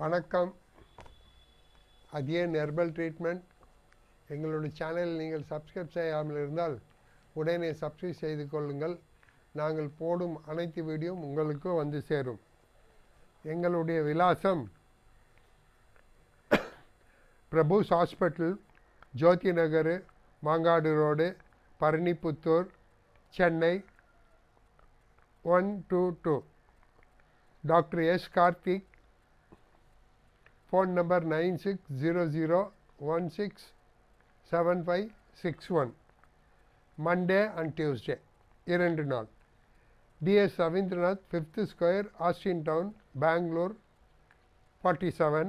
வணக்கம். Athiyan herbal treatment. எங்களுடைய சேனலில் நீங்கள் சப்ஸ்கிரைப் செய்யாமல் இருந்தால் உடனே சப்ஸ்கிரைப் செய்து கொள்ளுங்கள். நாங்கள் போடும் அனைத்து வீடியோவும் உங்களுக்கு வந்து சேரும். எங்களுடைய விலாசம் Prabhu's hospital, Jothi Nagar, Mangadu road, Paranipputhur, Chennai 122. Doctor S Karthik. Phone number 9600167561. Monday and Tuesday 2 நாள். TS Ravindranath, 5th square, Austin town, Bangalore 47.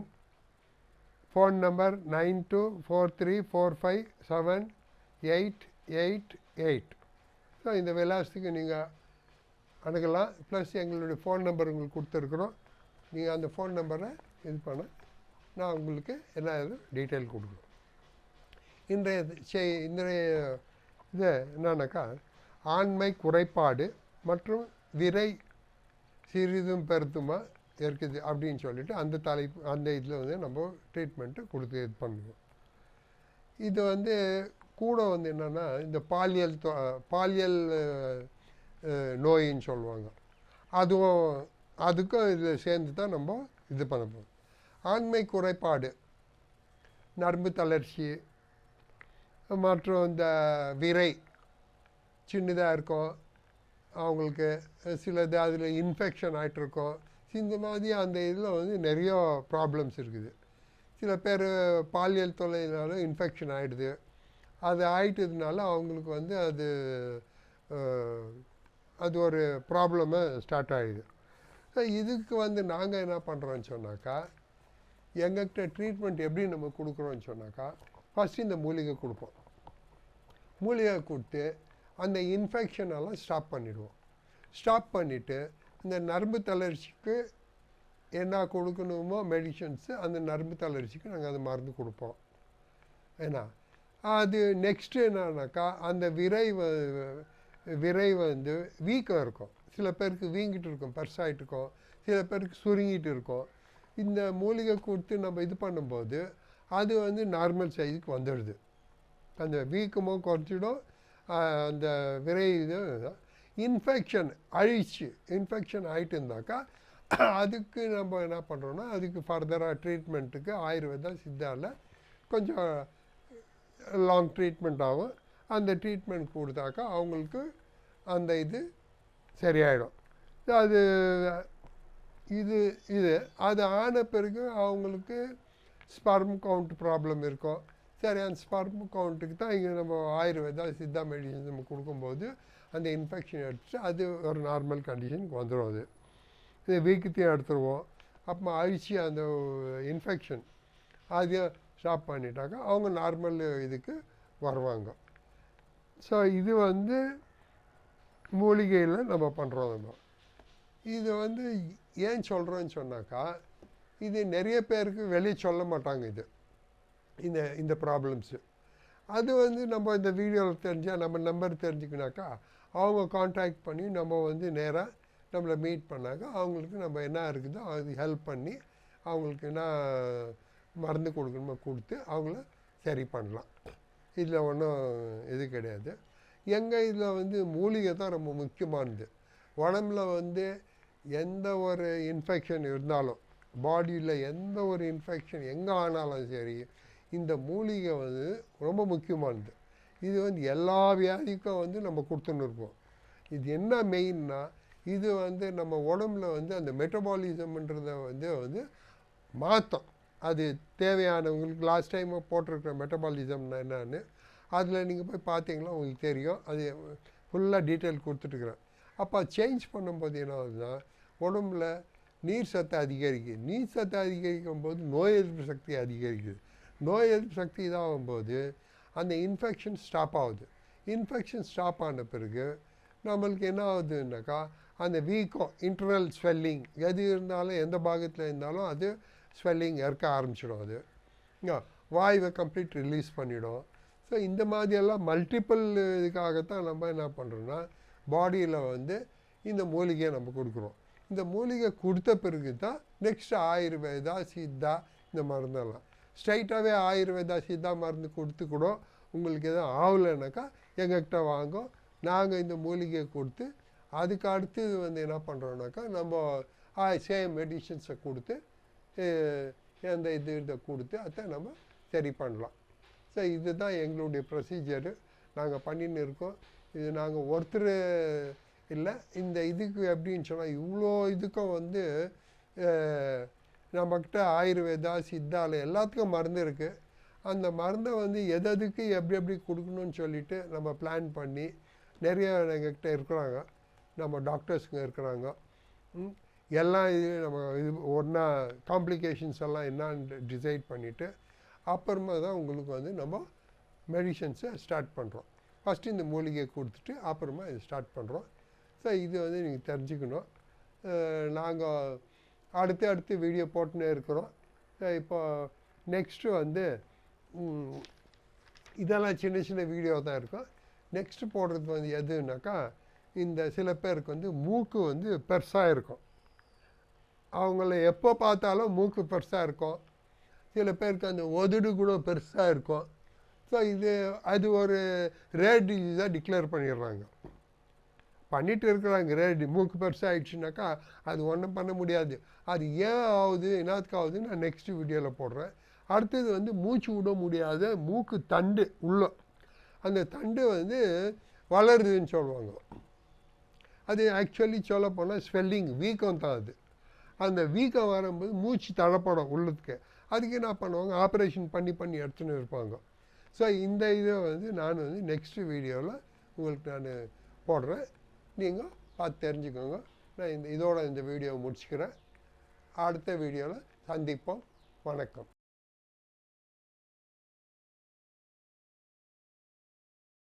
Phone number 9243457888. So இந்த விலாசத்துக்கு நீங்கள் அணுகலாம். ப்ளஸ் எங்களுடைய ஃபோன் நம்பர் உங்களுக்கு கொடுத்துருக்குறோம். நீங்கள் அந்த ஃபோன் நம்பரை இது பண்ண நான் உங்களுக்கு என்ன டீட்டெயில் கொடுக்குறோம். இன்றைய இது என்னன்னாக்கா, ஆண்மை குறைபாடு மற்றும் விரை சிறிதும் பெருத்துமா இருக்குது அப்படின்னு சொல்லிட்டு அந்த தலைப்பு, அந்த இதில் வந்து நம்ம ட்ரீட்மெண்ட்டு கொடுத்து இது பண்ணுவோம். இது வந்து கூட வந்து என்னென்னா, இந்த பாலியல் நோயின்னு சொல்லுவாங்க. அதுக்கும் இதில் சேர்ந்து தான் நம்ம இது பண்ண போகிறோம். ஆண்மை குறைபாடு, நரம்பு தளர்ச்சி மற்றும் இந்த விரை சின்னதாக இருக்கும் அவங்களுக்கு, சிலது அதில் இன்ஃபெக்ஷன் ஆகிட்டுருக்கோம். இந்த மாதிரி அந்த இதில் வந்து நிறைய ப்ராப்ளம்ஸ் இருக்குது. சில பேர் பாலியல் தொல்லையினாலும் இன்ஃபெக்ஷன் ஆகிடுது. அது ஆகிட்டதுனால அவங்களுக்கு வந்து அது ஒரு ப்ராப்ளமாக ஸ்டார்ட் ஆகிடுது. ஸோ இதுக்கு வந்து நாங்கள் என்ன பண்ணுறோன்னு சொன்னாக்கா, எங்கள்கிட்ட ட்ரீட்மெண்ட் எப்படி நம்ம கொடுக்குறோன்னு சொன்னாக்கா, ஃபஸ்ட்டு இந்த மூலிகை கொடுப்போம். மூலிகை கொடுத்து அந்த இன்ஃபெக்ஷனெல்லாம் ஸ்டாப் பண்ணிவிடுவோம். ஸ்டாப் பண்ணிவிட்டு இந்த நரம்பு தளர்ச்சிக்கு என்ன கொடுக்கணுமோ மெடிசன்ஸு, அந்த நரம்பு தளர்ச்சிக்கு நாங்கள் அந்த மருந்து கொடுப்போம். ஏன்னா அது நெக்ஸ்ட்டு என்னன்னாக்கா, அந்த விரை வந்து வீக்கம் இருக்கும். சில பேருக்கு வீங்கிட்டு இருக்கும், பெருசாகிட்டு இருக்கும். சில பேருக்கு சுருங்கிட்டு இருக்கும். இந்த மூலிகை கொடுத்து நம்ம இது பண்ணும்போது அது வந்து நார்மல் சைஸுக்கு வந்துடுது. அந்த வீக்கமும் குறைச்சிடும். அந்த விரை இது இன்ஃபெக்ஷன் இன்ஃபெக்ஷன் ஆகிட்டு இருந்தாக்கா, அதுக்கு நம்ம என்ன பண்ணுறோன்னா, அதுக்கு ஃபர்தராக ட்ரீட்மெண்ட்டுக்கு ஆயுர்வேதா சித்தாவில் கொஞ்சம் லாங் ட்ரீட்மெண்ட் ஆகும். அந்த ட்ரீட்மெண்ட் கொடுத்தாக்கா அவங்களுக்கு அந்த இது சரியாயிடும். அது அது ஆன பிறகு அவங்களுக்கு ஸ்பர்ம் கவுண்ட் ப்ராப்ளம் இருக்கும். சரி, அந்த ஸ்பர்ம் கவுண்ட்டுக்கு தான் இங்கே நம்ம ஆயுர்வேதா சித்தா மெடிசன் நம்ம கொடுக்கும்போது அந்த இன்ஃபெக்ஷன் எடுத்துட்டு அது ஒரு நார்மல் கண்டிஷனுக்கு வந்துடும். இது வீக்கத்தையும் எடுத்துருவோம். அப்போ அழிச்சு அந்த இன்ஃபெக்ஷன் அதையும் ஸ்டாப் பண்ணிட்டாக்கா அவங்க நார்மல் இதுக்கு வருவாங்க. ஸோ இது வந்து மூலிகையில் நம்ம பண்ணுறோம். நம்ம இது வந்து ஏன் சொல்கிறோன்னு சொன்னாக்கா, இது நிறைய பேருக்கு வெளியே சொல்ல மாட்டாங்க. இந்த ப்ராப்ளம்ஸு அது வந்து நம்ம இந்த வீடியோவில் தெரிஞ்சால், நம்ம நம்பர் தெரிஞ்சுக்கினாக்கா அவங்க கான்டாக்ட் பண்ணி நம்ம வந்து நேராக நம்மளை மீட் பண்ணாக்கா அவங்களுக்கு நம்ம என்ன இருக்குதோ அது ஹெல்ப் பண்ணி அவங்களுக்கு என்ன மருந்து கொடுக்கணுமோ கொடுத்து அவங்கள சரி பண்ணலாம். இதில் ஒன்றும் இது கிடையாது. எங்கள் இதில் வந்து மூலிகை தான் ரொம்ப முக்கியமானது. உடம்புல வந்து எந்த ஒரு இன்ஃபெக்ஷன் இருந்தாலும், பாடியில் எந்த ஒரு இன்ஃபெக்ஷன் எங்கே ஆனாலும் சரி, இந்த மூலிகை வந்து ரொம்ப முக்கியமானது. இது வந்து எல்லா வியாதிக்கும் வந்து நம்ம கொடுத்துன்னு இருப்போம். இது என்ன மெயின்னா, இது வந்து நம்ம உடம்புல வந்து அந்த மெட்டபாலிசம்ன்றதை வந்து மாற்றும். அது தேவையானவங்களுக்கு லாஸ்ட் டைம் போட்டிருக்கிற மெட்டபாலிசம்னா என்னன்னு அதில் நீங்கள் போய் பார்த்தீங்கன்னா உங்களுக்கு தெரியும். அது ஃபுல்லாக டீட்டெயில் கொடுத்துட்டுருக்குறேன். அப்போ சேஞ்ச் பண்ணும்போது என்ன ஆகுதுன்னா, உடம்புல நீர் சத்து அதிகரிக்குது. நீர் சத்து அதிகரிக்கும் போது நோய் எதிர்ப்பு சக்தி அதிகரிக்குது. நோய் எதிர்ப்பு சக்தி இதாகும்போது அந்த இன்ஃபெக்ஷன் ஸ்டாப் ஆகுது. இன்ஃபெக்ஷன் ஸ்டாப் ஆன பிறகு நம்மளுக்கு என்ன ஆகுதுன்னாக்கா, அந்த வீக்கம், இன்டர்னல் ஸ்வெல்லிங் எது இருந்தாலும், எந்த பாகத்தில் இருந்தாலும் அது ஸ்வெல்லிங் இருக்க ஆரம்பிச்சிடும். அது வாயுவை கம்ப்ளீட் ரிலீஸ் பண்ணிவிடும். ஸோ இந்த மாதிரியெல்லாம் மல்டிப்பிள் இதுக்காகத்தான் நம்ம என்ன பண்ணுறோன்னா, பாடியில் வந்து இந்த மூலிகையை நம்ம கொடுக்குறோம். இந்த மூலிகை கொடுத்த பிறகு தான் நெக்ஸ்ட் ஆயுர்வேதா சித்தா இந்த மருந்தெல்லாம். ஸ்ட்ரைட்டாகவே ஆயுர்வேதா சித்தா மருந்து கொடுத்து கூட உங்களுக்கு எதுவும் ஆகலைனாக்கா எங்ககிட்ட வாங்க, நாங்கள் இந்த மூலிகையை கொடுத்து அதுக்கு அடுத்தது வந்து என்ன பண்ணுறோன்னாக்கா நம்ம சேம் மெடிசன்ஸை கொடுத்து அந்த இதை கொடுத்து அதை நம்ம சரி பண்ணலாம். ஸோ இதுதான் எங்களுடைய ப்ரொசீஜரு நாங்கள் பண்ணின்னு இருக்கோம். இது நாங்கள் ஒருத்தர் இல்லை, இந்த இதுக்கு எப்படின்னு சொன்னால் இவ்வளோ இதுக்கும் வந்து நம்மக்கிட்ட ஆயுர்வேதா சித்தாவில் எல்லாத்துக்கும் மருந்து இருக்குது. அந்த மருந்தை வந்து எதுக்கு எப்படி கொடுக்கணும்னு சொல்லிவிட்டு நம்ம பிளான் பண்ணி நிறைய எங்ககிட்ட இருக்கிறாங்க, நம்ம டாக்டர்ஸுங்க இருக்கிறாங்க. எல்லாம் இது நம்ம இது ஒன்றா காம்ப்ளிகேஷன்ஸ் எல்லாம் என்னான்னு டிசைட் பண்ணிவிட்டு அப்புறமா தான் உங்களுக்கு வந்து நம்ம மெடிசன்ஸை ஸ்டார்ட் பண்ணுறோம். ஃபஸ்ட்டு இந்த மூலிகையை கொடுத்துட்டு அப்புறமா இது ஸ்டார்ட் பண்ணுறோம். ஸோ இது வந்து நீங்கள் தெரிஞ்சுக்கணும். நாங்கள் அடுத்து வீடியோ போட்டுன்னே இருக்கிறோம். இப்போ நெக்ஸ்ட்டு வந்து இதெல்லாம் சின்ன வீடியோ தான் இருக்கும். நெக்ஸ்ட்டு போடுறது வந்து எதுனாக்கா, இந்த சில பேருக்கு வந்து மூக்கு வந்து பெருசாக இருக்கும். அவங்கள எப்போ பார்த்தாலும் மூக்கு பெருசாக இருக்கும். சில பேருக்கு அந்த உதடு கூட பெருசாக இருக்கும். ஸோ அது ஒரு ரேர் டிசீஸாக டிக்ளேர் பண்ணிடுறாங்க, பண்ணிட்டு இருக்கிறாங்க. மூக்கு பெருசாக ஆயிடுச்சுனாக்கா அது ஒன்றும் பண்ண முடியாது. அது ஏன் ஆகுது, என்னத்துக்கு ஆகுதுன்னு நான் நெக்ஸ்ட் வீடியோவில் போடுறேன். அடுத்தது வந்து மூச்சு விட முடியாத மூக்கு தண்டு உள்ள அந்த தண்டு வந்து வளருதுன்னு சொல்லுவாங்க. அது ஆக்சுவலி சொல்ல போனால் ஸ்வெல்லிங், வீக்கம் தான் அது. அந்த வீக்கம் வரும்போது மூச்சு தடப்படும் உள்ளதுக்கு. அதுக்கு என்ன பண்ணுவாங்க, ஆப்ரேஷன் பண்ணி எடுத்துன்னு இருப்பாங்க. ஸோ இந்த இதை வந்து நான் வந்து நெக்ஸ்ட் வீடியோவில் உங்களுக்கு நான் போடுறேன். நீங்கள் பார்த்து தெரிஞ்சுக்கோங்க. நான் இதோட இந்த வீடியோவை முடிச்சுக்கிறேன். அடுத்த வீடியோவில் சந்திப்போம். வணக்கம்.